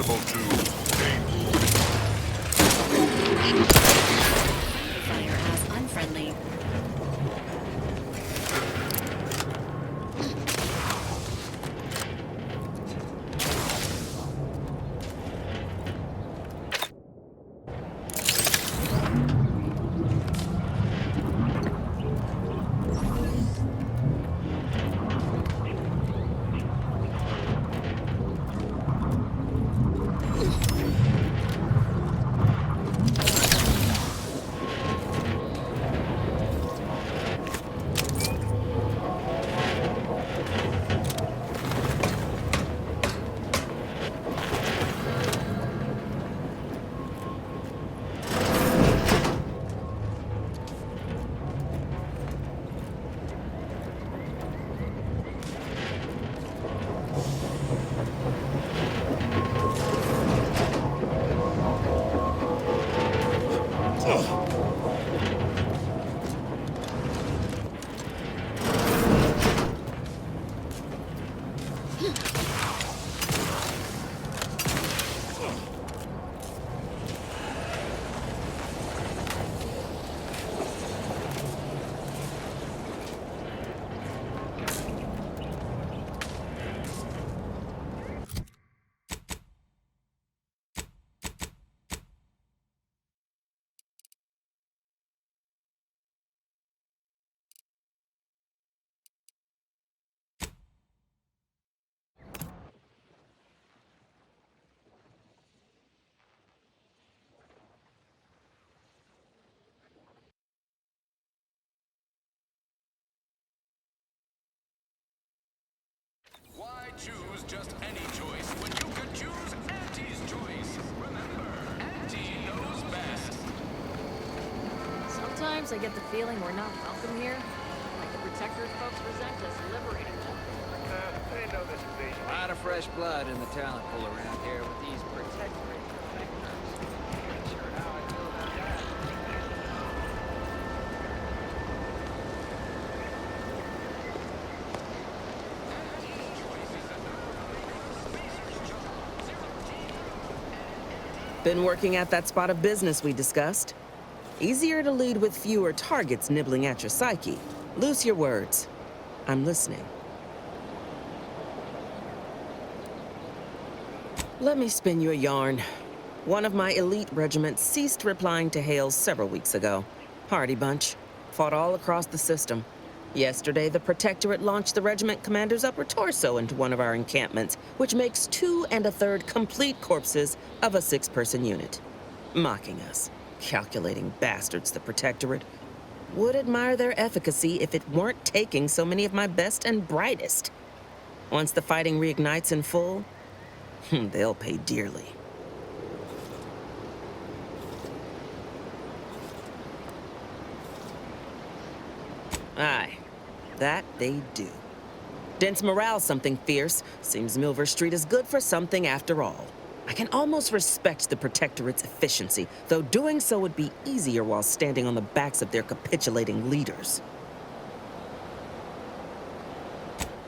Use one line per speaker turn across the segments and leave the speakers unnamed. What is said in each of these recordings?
susceptible to danger.
Fire as unfriendly.
Why choose just any choice when you could choose Auntie's choice? Remember, Auntie knows best.
Sometimes I get the feeling we're not welcome here. Like the Protectorate folks resent us liberating them.
They know this invasion.
A lot of fresh blood in the talent pool around here with these protectorate defectors. Not sure how I feel about that.
Been working at that spot of business we discussed. Easier to lead with fewer targets nibbling at your psyche. Loose your words. I'm listening. Let me spin you a yarn. One of my elite regiments ceased replying to hails several weeks ago. Hardy bunch. Fought all across the system. Yesterday, the Protectorate launched the regiment commander's upper torso into one of our encampments, which makes 2 1/3 complete corpses of a 6-person unit. Mocking us. Calculating bastards, the Protectorate. Would admire their efficacy if it weren't taking so many of my best and brightest. Once the fighting reignites in full, they'll pay dearly. Aye, that they do. Dents morale something fierce. Seems Milver Street is good for something after all. I can almost respect the Protectorate's efficiency, though doing so would be easier while standing on the backs of their capitulating leaders.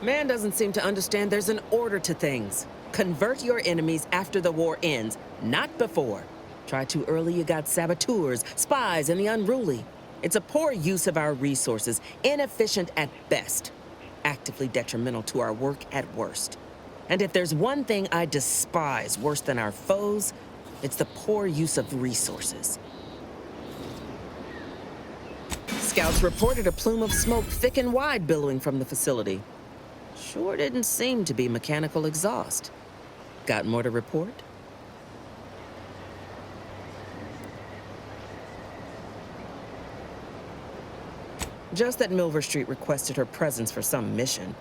Man doesn't seem to understand there's an order to things. Convert your enemies after the war ends, not before. Try too early, you got saboteurs, spies, and the unruly. It's a poor use of our resources, inefficient at best, actively detrimental to our work at worst. And if there's one thing I despise worse than our foes, it's the poor use of resources. Scouts reported a plume of smoke thick and wide billowing from the facility. Sure didn't seem to be mechanical exhaust. Got more to report? Just that Milver Street requested her presence for some mission.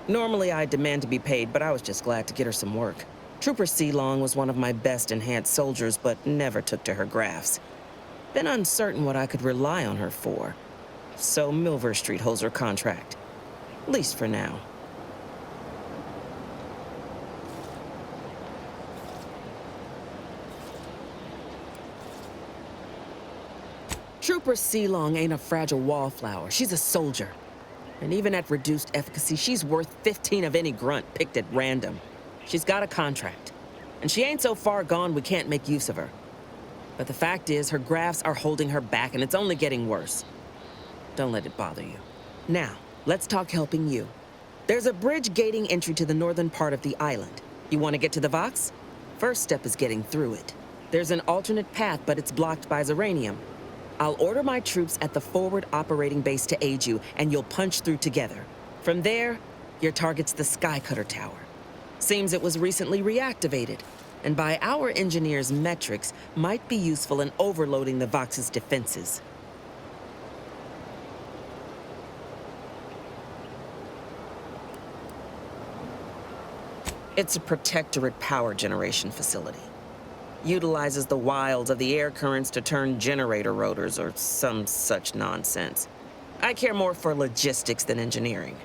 Normally, I'd demand to be paid, but I was just glad to get her some work. Trooper Sealong was one of my best enhanced soldiers, but never took to her grafts. Been uncertain what I could rely on her for. So Milver Street holds her contract. At least for now. Trooper Sealong ain't a fragile wallflower. She's a soldier. And even at reduced efficacy, she's worth 15 of any grunt picked at random. She's got a contract. And she ain't so far gone we can't make use of her. But the fact is, her grafts are holding her back, and it's only getting worse. Don't let it bother you. Now, let's talk helping you. There's a bridge gating entry to the northern part of the island. You want to get to the Vox? First step is getting through it. There's an alternate path, but it's blocked by Zeranium. I'll order my troops at the forward operating base to aid you, and you'll punch through together. From there, your target's the Skycutter Tower. Seems it was recently reactivated, and by our engineers' metrics, might be useful in overloading the Vox's defenses. It's a Protectorate power generation facility. Utilizes the wilds of the air currents to turn generator rotors or some such nonsense. I care more for logistics than engineering.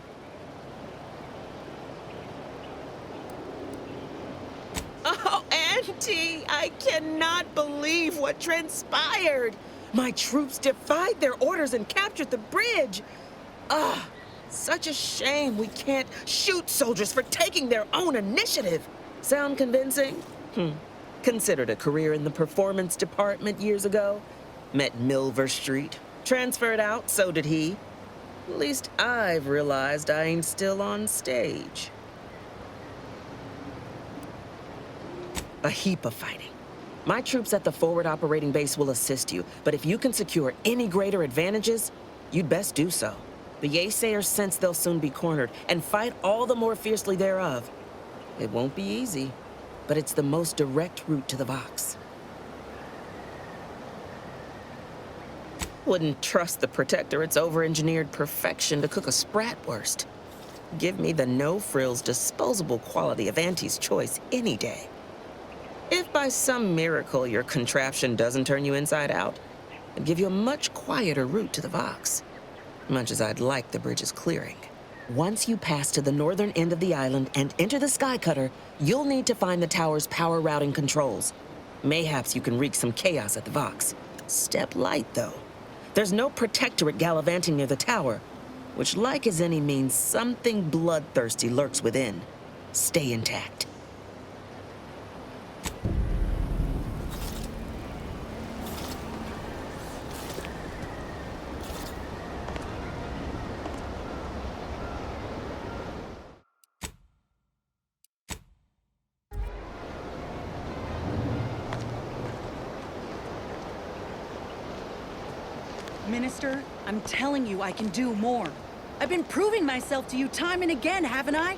Oh, Auntie, I cannot believe what transpired. My troops defied their orders and captured the bridge. Ah, such a shame we can't shoot soldiers for taking their own initiative. Sound convincing? Considered a career in the performance department years ago. Met Milver Street. Transferred out, so did he. At least I've realized I ain't still on stage. A heap of fighting. My troops at the forward operating base will assist you, but if you can secure any greater advantages, you'd best do so. The Yaysayers sense they'll soon be cornered and fight all the more fiercely thereof. It won't be easy, but it's the most direct route to the Vox. Wouldn't trust the Protectorate's over-engineered perfection to cook a spratwurst. Give me the no-frills, disposable quality of Auntie's choice any day. If by some miracle your contraption doesn't turn you inside out, I'd give you a much quieter route to the Vox. Much as I'd like the bridge's clearing. Once you pass to the northern end of the island and enter the Skycutter, you'll need to find the tower's power routing controls. Mayhaps you can wreak some chaos at the Vox. Step light, though. There's no Protectorate gallivanting near the tower, which, like as any, means something bloodthirsty lurks within. Stay intact.
Minister, I'm telling you I can do more. I've been proving myself to you time and again, haven't I?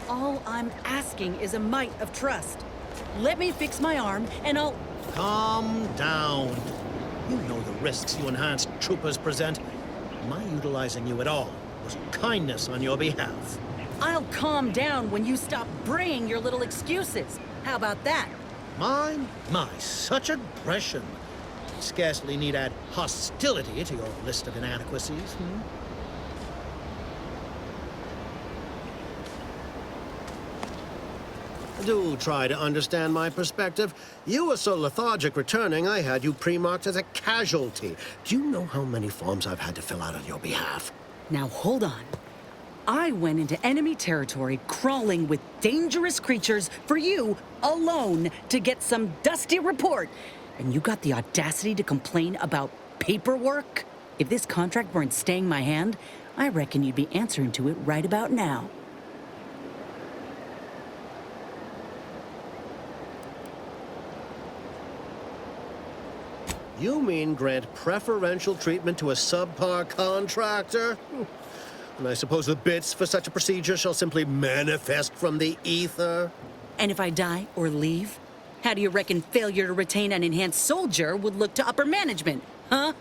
All I'm asking is a mite of trust. Let me fix my arm, and I'll...
Calm down. You know the risks you enhanced troopers present. My utilizing you at all was kindness on your behalf.
I'll calm down when you stop braying your little excuses. How about that?
My, such aggression. Scarcely need add hostility to your list of inadequacies. Do try to understand my perspective. You were so lethargic returning, I had you pre-marked as a casualty. Do you know how many forms I've had to fill out on your behalf?
Now hold on. I went into enemy territory crawling with dangerous creatures for you alone to get some dusty report. And you got the audacity to complain about paperwork? If this contract weren't staying my hand, I reckon you'd be answering to it right about now.
You mean grant preferential treatment to a subpar contractor? And I suppose the bits for such a procedure shall simply manifest from the ether?
And if I die or leave, how do you reckon failure to retain an enhanced soldier would look to upper management, huh?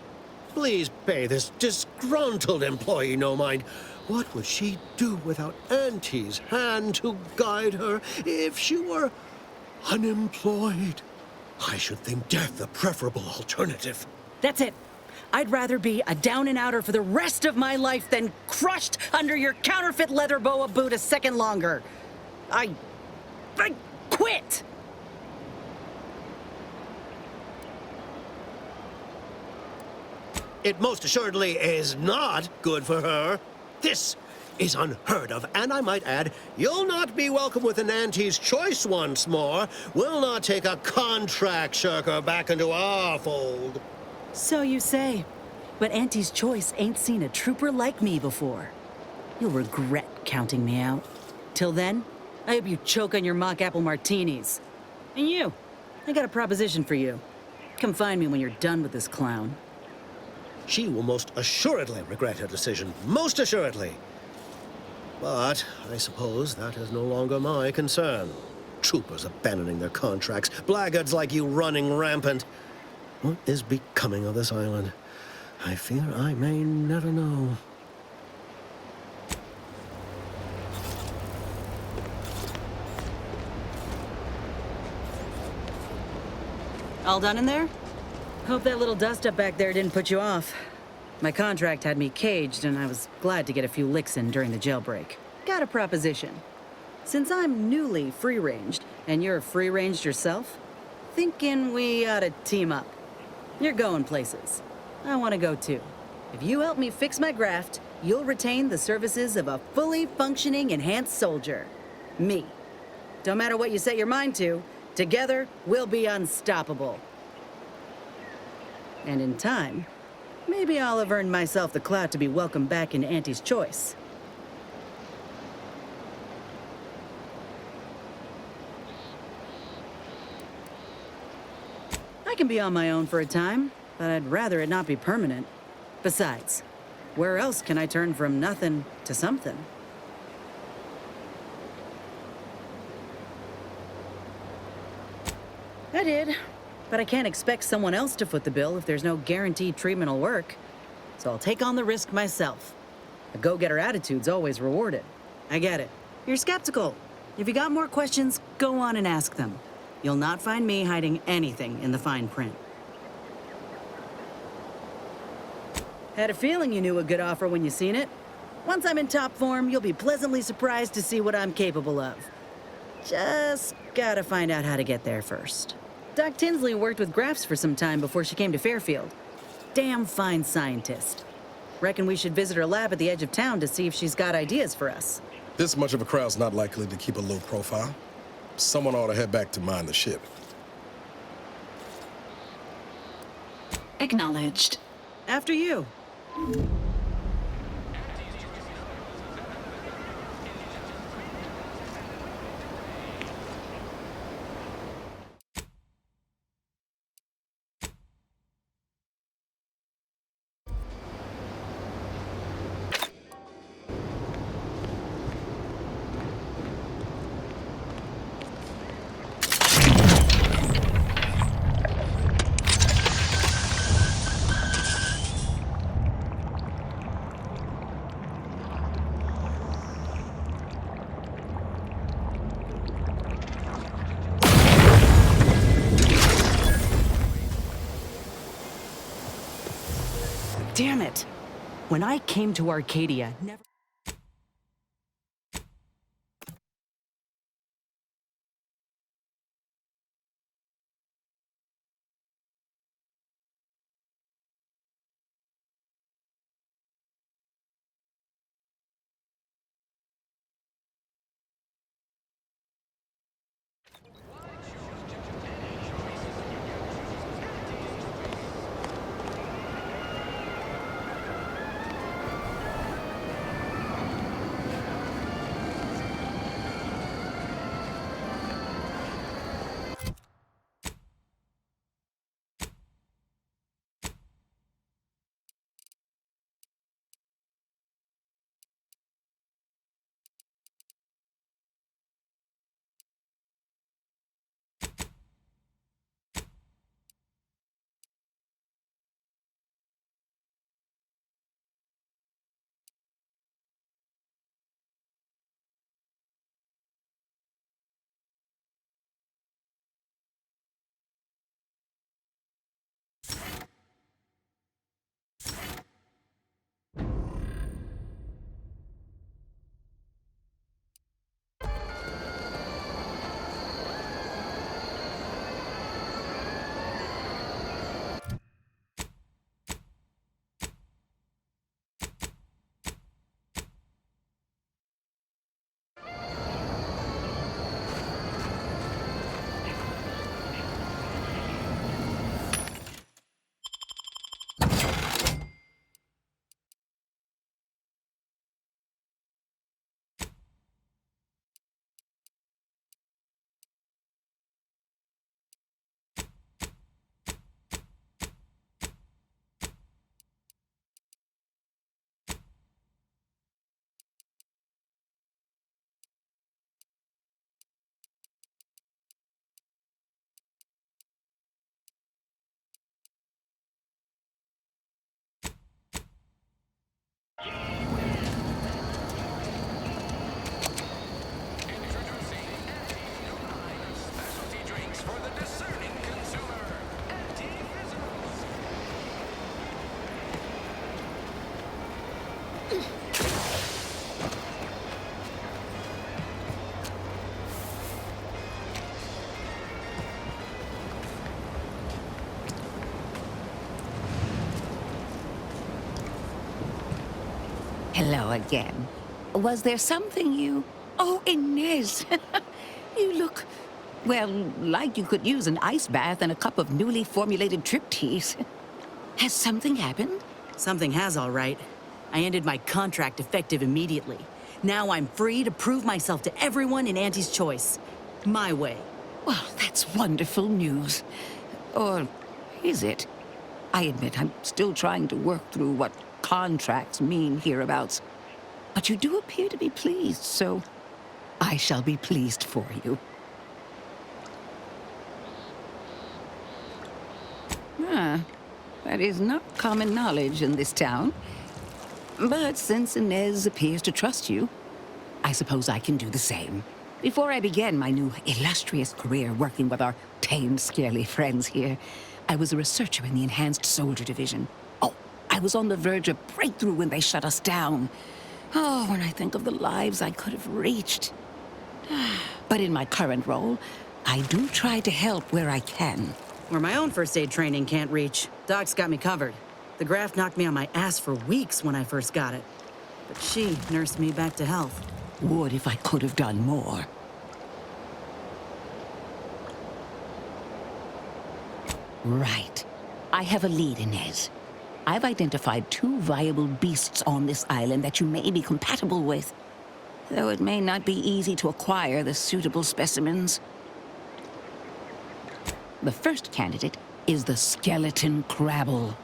Please pay this disgruntled employee no mind. What would she do without Auntie's hand to guide her if she were unemployed? I should think death a preferable alternative.
That's it. I'd rather be a down-and-outer for the rest of my life than crushed under your counterfeit leather boa boot a second longer. I quit!
It most assuredly is not good for her. This is unheard of, and I might add, you'll not be welcome with an Auntie's choice once more. We'll not take a contract shirker back into our fold.
So you say. But Auntie's choice ain't seen a trooper like me before. You'll regret counting me out. Till then, I hope you choke on your mock apple martinis. And you, I got a proposition for you. Come find me when you're done with this clown.
She will most assuredly regret her decision. Most assuredly. But I suppose that is no longer my concern. Troopers abandoning their contracts. Blackguards like you running rampant. What is becoming of this island? I fear I may never know.
All done in there? Hope that little dust up back there didn't put you off. My contract had me caged, and I was glad to get a few licks in during the jailbreak. Got a proposition. Since I'm newly free-ranged, and you're free-ranged yourself, thinking we ought to team up. You're going places. I want to go too. If you help me fix my graft, you'll retain the services of a fully functioning enhanced soldier. Me. Don't matter what you set your mind to, together we'll be unstoppable. And in time, maybe I'll have earned myself the clout to be welcomed back into Auntie's choice. I can be on my own for a time, but I'd rather it not be permanent. Besides, where else can I turn from nothing to something? I did, but I can't expect someone else to foot the bill if there's no guaranteed treatment will work. So I'll take on the risk myself. A go-getter attitude's always rewarded. I get it. You're skeptical. If you got more questions, go on and ask them. You'll not find me hiding anything in the fine print. Had a feeling you knew a good offer when you seen it. Once I'm in top form, you'll be pleasantly surprised to see what I'm capable of. Just gotta find out how to get there first. Doc Tinsley worked with Graffs for some time before she came to Fairfield. Damn fine scientist. Reckon we should visit her lab at the edge of town to see if she's got ideas for us.
This much of a crowd's not likely to keep a low profile. Someone ought to head back to mind the ship.
Acknowledged.
After you. Damn it! When I came to Arcadia, never...
Hello again. Was there something you... Oh, Inez! You look, well, like you could use an ice bath and a cup of newly formulated trip teas. Has something happened?
Something has, all right. I ended my contract effective immediately. Now I'm free to prove myself to everyone in Auntie's Choice. My way.
Well, that's wonderful news. Or is it? I admit I'm still trying to work through what contracts mean hereabouts. But you do appear to be pleased, so I shall be pleased for you. That is not common knowledge in this town. But since Inez appears to trust you, I suppose I can do the same. Before I began my new illustrious career working with our tame, scarily friends here, I was a researcher in the Enhanced Soldier Division. Oh, I was on the verge of breakthrough when they shut us down. Oh, when I think of the lives I could have reached. But in my current role, I do try to help where I can.
Where my own first aid training can't reach, Doc's got me covered. The graft knocked me on my ass for weeks when I first got it. But she nursed me back to health.
Would if I could have done more. Right. I have a lead, Inez. I've identified 2 viable beasts on this island that you may be compatible with. Though it may not be easy to acquire the suitable specimens. The first candidate is the skeleton crabble.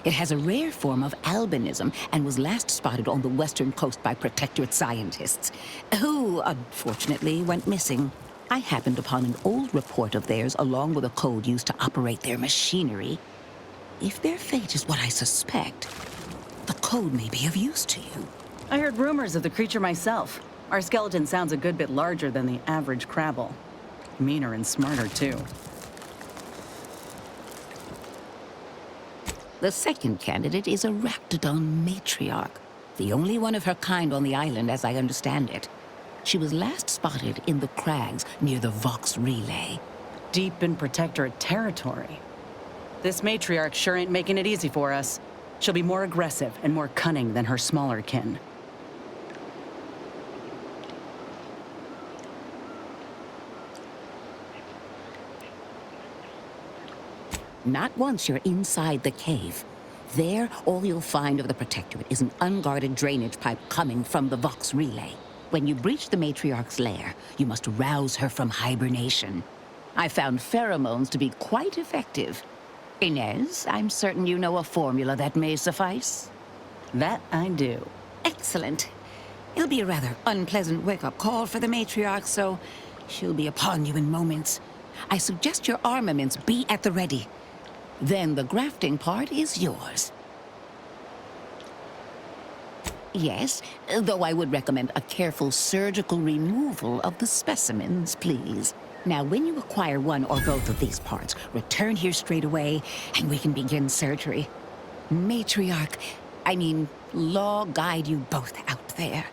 It has a rare form of albinism and was last spotted on the western coast by Protectorate scientists, who, unfortunately, went missing. I happened upon an old report of theirs along with a code used to operate their machinery. If their fate is what I suspect, the code may be of use to you.
I heard rumors of the creature myself. Our skeleton sounds a good bit larger than the average crabble. Meaner and smarter, too.
The second candidate is a Raptidon matriarch, the only one of her kind on the island as I understand it. She was last spotted in the crags near the Vox Relay.
Deep in Protectorate territory. This matriarch sure ain't making it easy for us. She'll be more aggressive and more cunning than her smaller kin.
Not once you're inside the cave. There, all you'll find of the Protectorate is an unguarded drainage pipe coming from the Vox Relay. When you breach the matriarch's lair, you must rouse her from hibernation. I found pheromones to be quite effective. Inez, I'm certain you know a formula that may suffice.
That I do.
Excellent. It'll be a rather unpleasant wake-up call for the matriarch, so she'll be upon you in moments. I suggest your armaments be at the ready. Then the grafting part is yours. Yes, though I would recommend a careful surgical removal of the specimens, please. Now, when you acquire one or both of these parts, return here straight away, and we can begin surgery. Law guide you both out there.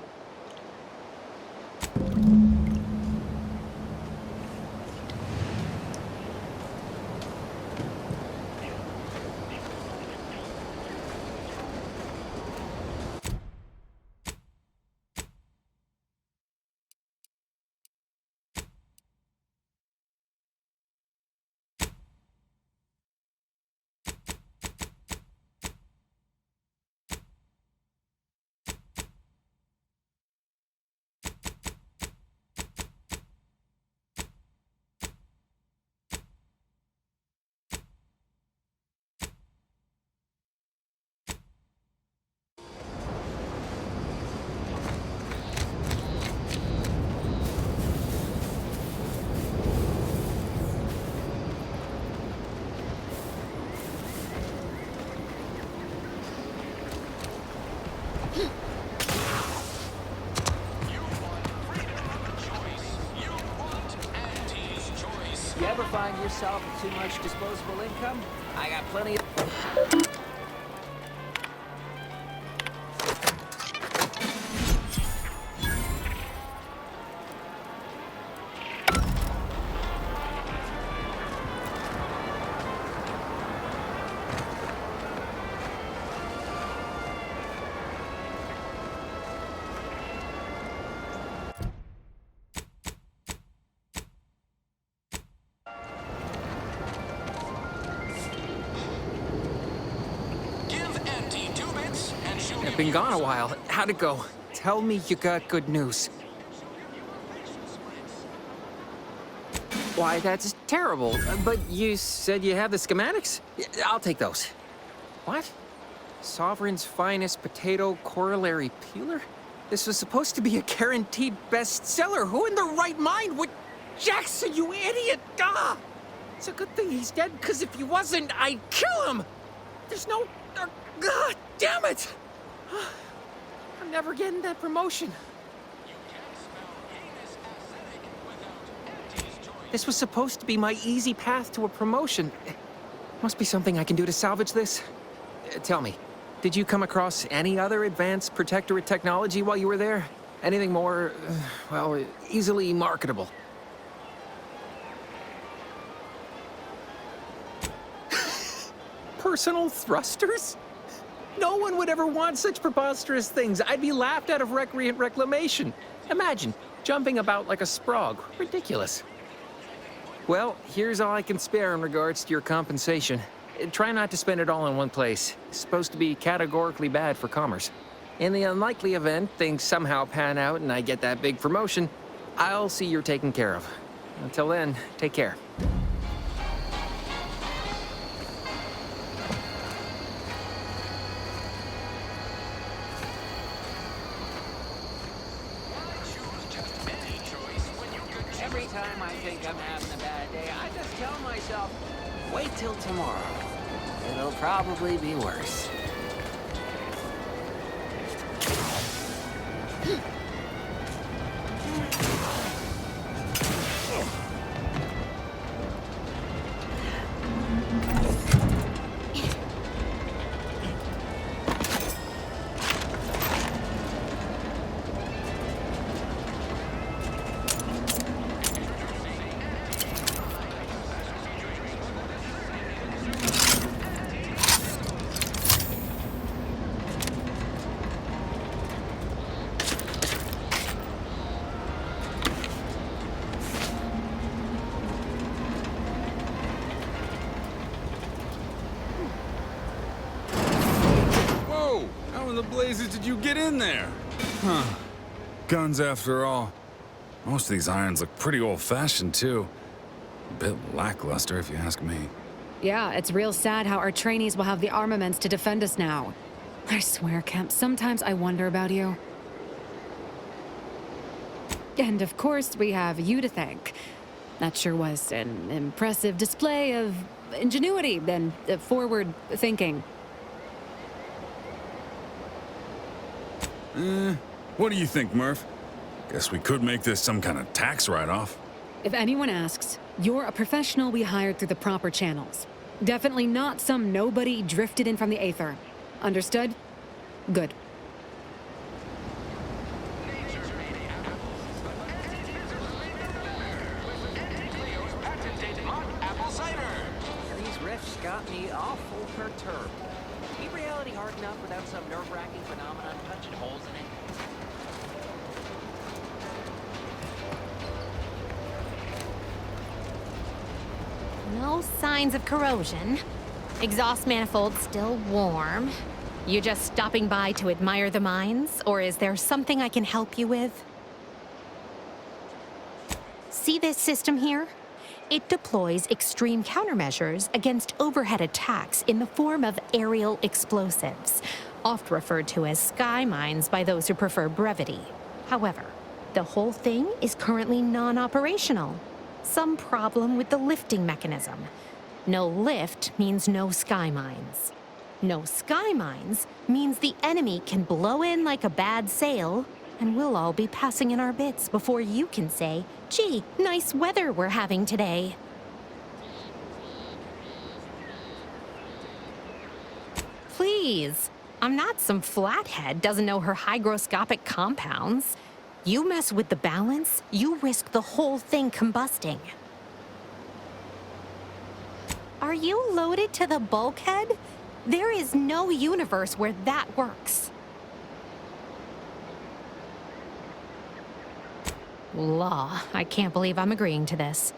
You ever find yourself with too much disposable income? I got plenty of... I've been gone a while. How'd it go? Tell me you got good news. Why, that's terrible. But you said you have the schematics? Yeah, I'll take those. What? Sovereign's finest potato corollary peeler? This was supposed to be a guaranteed bestseller. Who in their right mind would... Jackson, you idiot! Ah! It's a good thing he's dead, because if he wasn't, I'd kill him! There's no... God damn it! I'm never getting that promotion. This was supposed to be my easy path to a promotion. Must be something I can do to salvage this. Tell me, did you come across any other advanced protectorate technology while you were there? Anything more, well, easily marketable? Personal thrusters? No one would ever want such preposterous things. I'd be laughed out of recreant reclamation. Imagine, jumping about like a sprog. Ridiculous. Well, here's all I can spare in regards to your compensation. Try not to spend it all in one place. It's supposed to be categorically bad for commerce. In the unlikely event things somehow pan out and I get that big promotion, I'll see you're taken care of. Until then, take care. Every time I think I'm having a bad day, I just tell myself, wait till tomorrow. It'll probably be worse.
How in the blazes did you get in there? Huh. Guns after all. Most of these irons look pretty old-fashioned, too. A bit lackluster, if you ask me.
Yeah, it's real sad how our trainees will have the armaments to defend us now. I swear, Kemp, sometimes I wonder about you. And of course, we have you to thank. That sure was an impressive display of ingenuity and forward thinking.
What do you think, Murph? Guess we could make this some kind of tax write-off.
If anyone asks, you're a professional we hired through the proper channels. Definitely not some nobody drifted in from the aether. Understood? Good.
These riffs got me awful perturbed. Is reality hard enough without some nerve-wracking phenomenon punching holes in it?
No signs of corrosion. Exhaust manifold still warm. You just stopping by to admire the mines, or is there something I can help you with? See this system here? It deploys extreme countermeasures against overhead attacks in the form of aerial explosives, oft referred to as sky mines by those who prefer brevity. However, the whole thing is currently non-operational. Some problem with the lifting mechanism. No lift means no sky mines. No sky mines means the enemy can blow in like a bad sail, and we'll all be passing in our bits before you can say, gee, nice weather we're having today. Please, I'm not some flathead doesn't know her hygroscopic compounds. You mess with the balance, you risk the whole thing combusting. Are you loaded to the bulkhead? There is no universe where that works. Law, I can't believe I'm agreeing to this.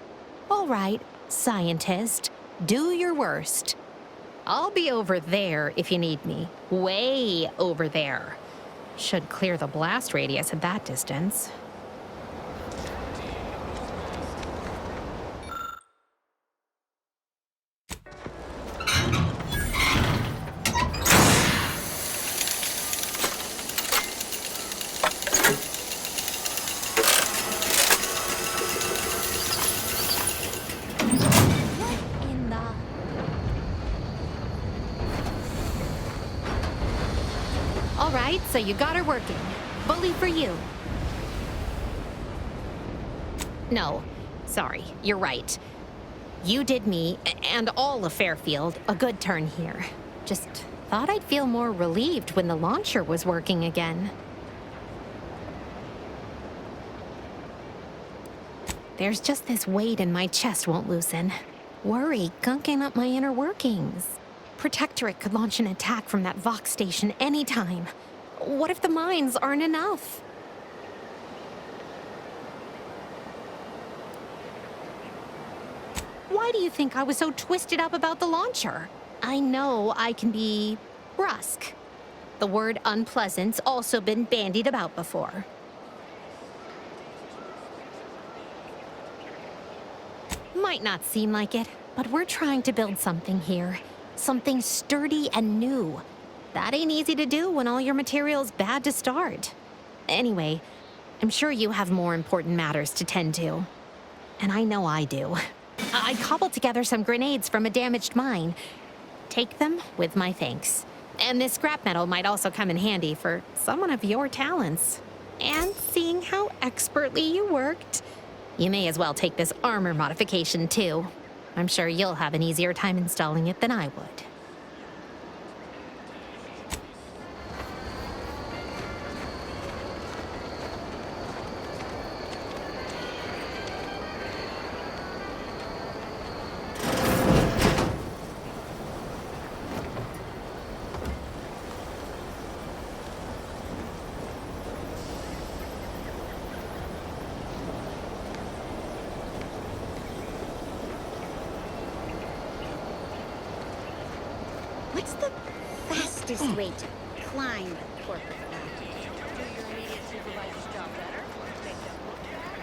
All right, scientist, do your worst. I'll be over there if you need me. Way over there. Should clear the blast radius at that distance. All right, so you got her working. Bully for you. No, sorry, you're right. You did me, and all of Fairfield, a good turn here. Just thought I'd feel more relieved when the launcher was working again. There's just this weight in my chest won't loosen. Worry gunking up my inner workings. Protectorate could launch an attack from that Vox station anytime. What if the mines aren't enough? Why do you think I was so twisted up about the launcher? I know I can be brusque. The word unpleasant's also been bandied about before. Might not seem like it, but we're trying to build something here. Something sturdy and new. That ain't easy to do when all your material's bad to start. Anyway, I'm sure you have more important matters to tend to. And I know I do. I cobbled together some grenades from a damaged mine. Take them with my thanks. And this scrap metal might also come in handy for someone of your talents. And seeing how expertly you worked, you may as well take this armor modification too. I'm sure you'll have an easier time installing it than I would.
What's the fastest way to climb the corporate ladder?
Do your immediate supervisor's job better. Make them look bad.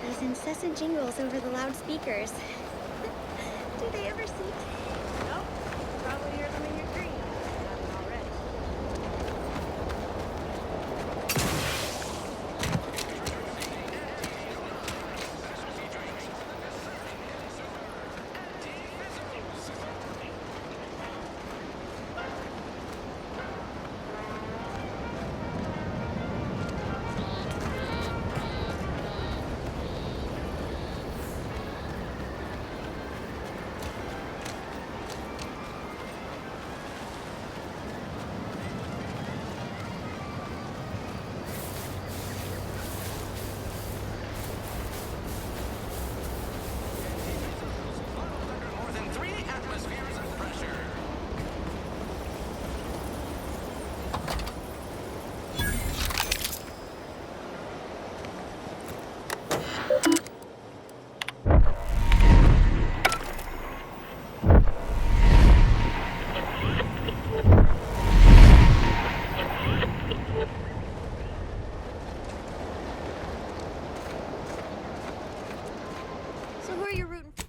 These incessant jingles over the loudspeakers. Do they ever cease?
Nope. Probably hear them in your dreams. if you haven't already.
So who are you rooting for?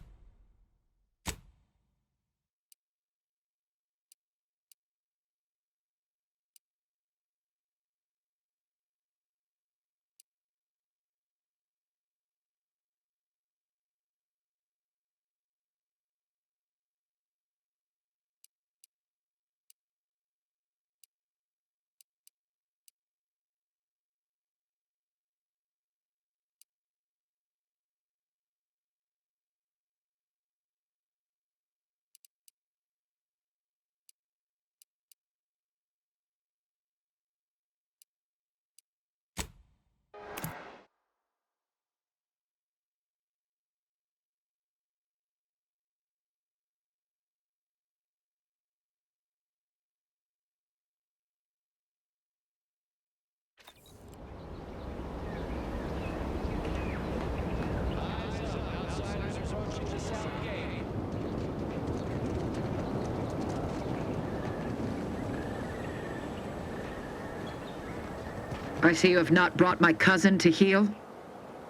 I see you have not brought my cousin to heal.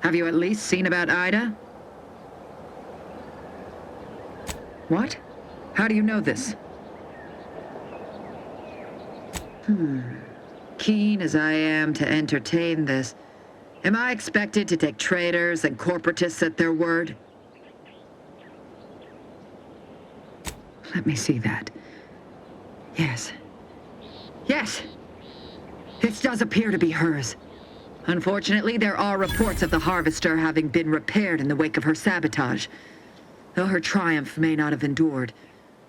Have you at least seen about Ida? What? How do you know this? Keen as I am to entertain this, am I expected to take traitors and corporatists at their word? Let me see that. Yes. Yes! This does appear to be hers. Unfortunately, there are reports of the Harvester having been repaired in the wake of her sabotage. Though her triumph may not have endured,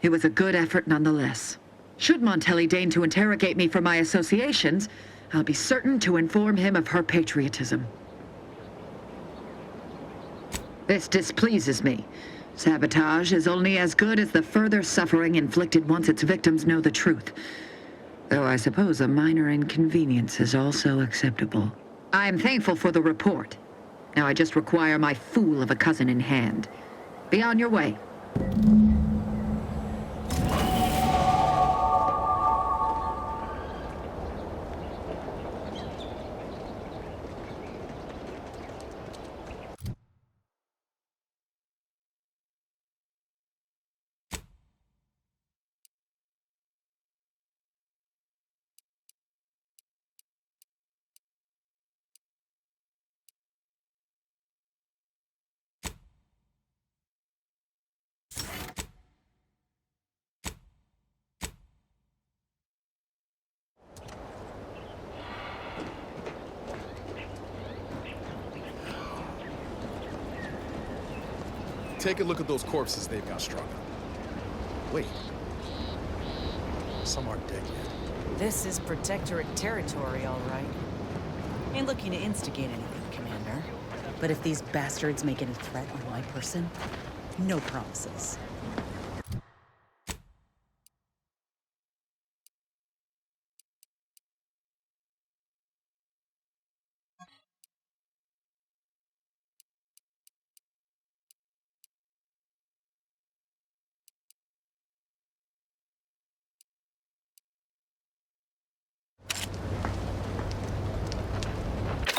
it was a good effort nonetheless. Should Montelli deign to interrogate me for my associations, I'll be certain to inform him of her patriotism. This displeases me. Sabotage is only as good as the further suffering inflicted once its victims know the truth. Though I suppose a minor inconvenience is also acceptable. I am thankful for the report. Now I just require my fool of a cousin in hand. Be on your way.
Take a look at those corpses they've got strung up. Wait. Some aren't dead yet.
This is Protectorate territory, all right. Ain't looking to instigate anything, Commander. But if these bastards make any threat on my person, no promises.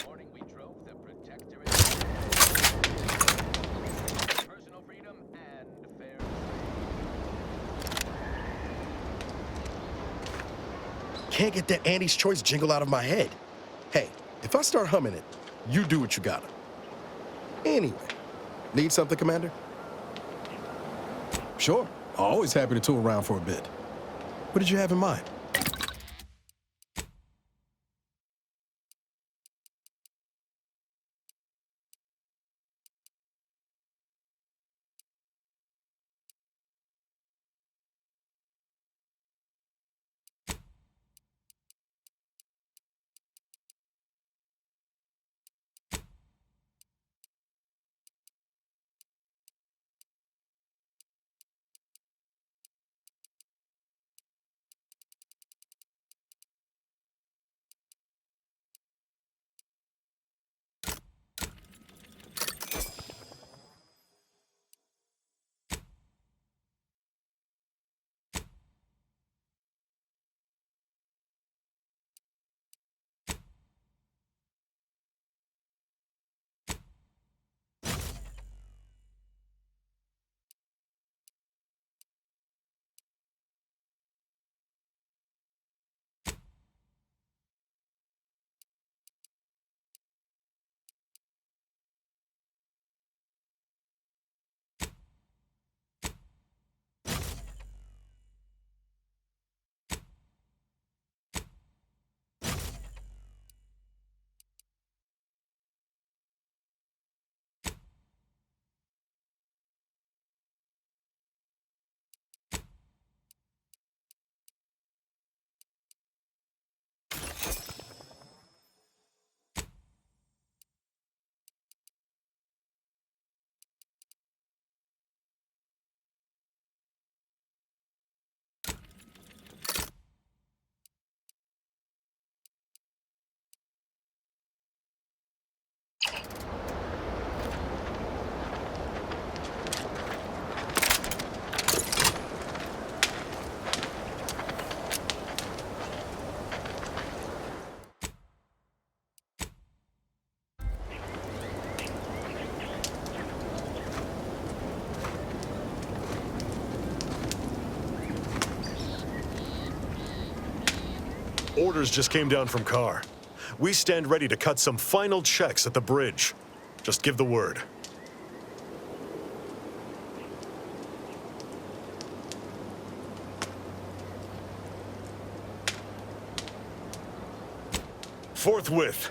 Morning we drove the Protectorate. Personal freedom and fair.
Can't get that Andy's Choice jingle out of my head. Hey, if I start humming it, you do what you gotta. Anyway, need something, Commander? Sure. Always happy to tool around for a bit. What did you have in mind?
orders just came down from Carr. We stand ready to cut some final checks at the bridge. Just give the word. Forthwith.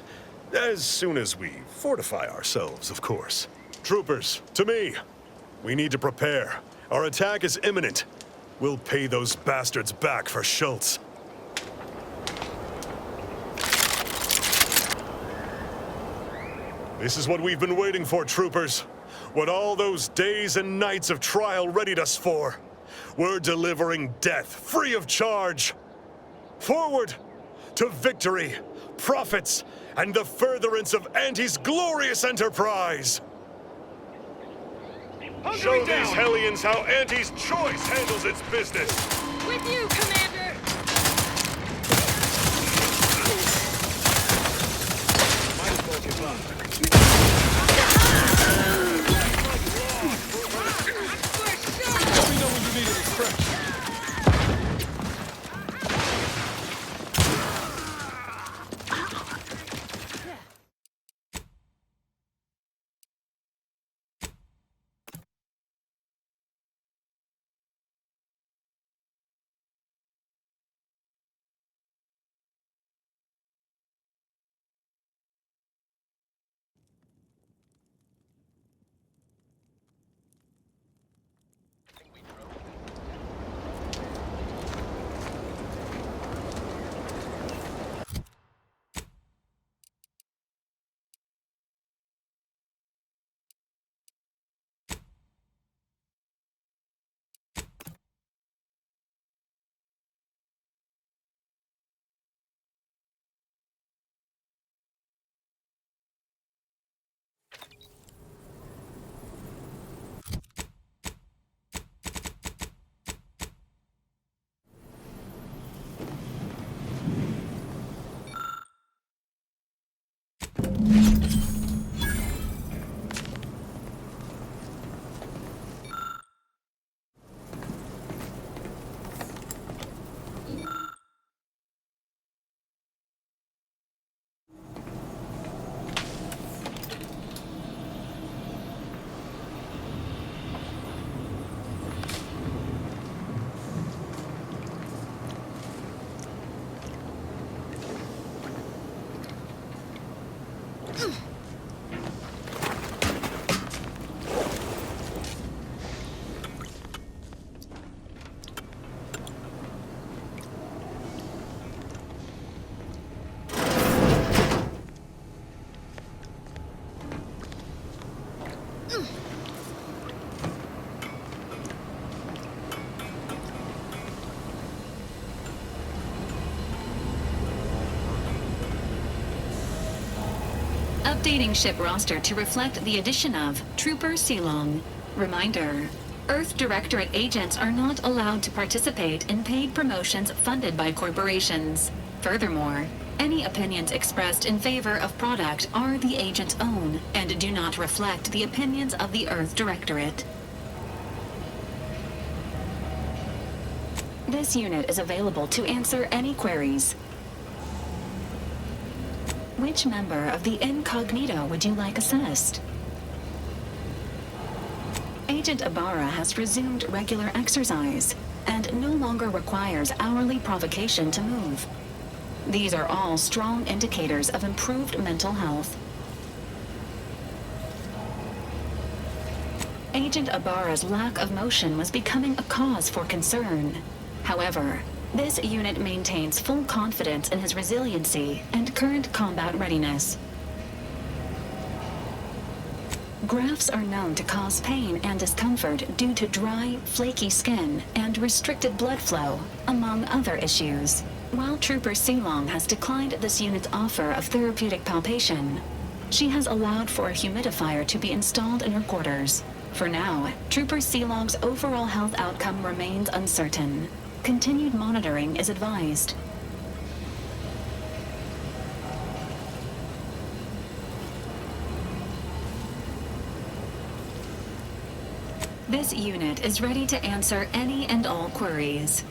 As soon as we fortify ourselves, of course. Troopers, to me. We need to prepare. Our attack is imminent. We'll pay those bastards back for Schultz. This is what we've been waiting for, troopers. What all those days and nights of trial readied us for. We're delivering death, free of charge. Forward! To victory, profits, and the furtherance of Auntie's glorious enterprise! Show these hellions how Auntie's choice handles its business!
With you, Commander!
Might as well give up.
Let me know when you need it express.
Updating ship roster to reflect the addition of Trooper Silong. Reminder: Earth Directorate agents are not allowed to participate in paid promotions funded by corporations. Furthermore, any opinions expressed in favor of product are the agent's own and do not reflect the opinions of the Earth Directorate. This unit is available to answer any queries. Which member of the Incognito would you like assessed? Agent Ibarra has resumed regular exercise and no longer requires hourly provocation to move. These are all strong indicators of improved mental health. Agent Ibarra's lack of motion was becoming a cause for concern. However, this unit maintains full confidence in his resiliency and current combat readiness. Grafts are known to cause pain and discomfort due to dry, flaky skin and restricted blood flow, among other issues. While Trooper Silong has declined this unit's offer of therapeutic palpation, she has allowed for a humidifier to be installed in her quarters. For now, Trooper Silong's overall health outcome remains uncertain. Continued monitoring is advised. This unit is ready to answer any and all queries.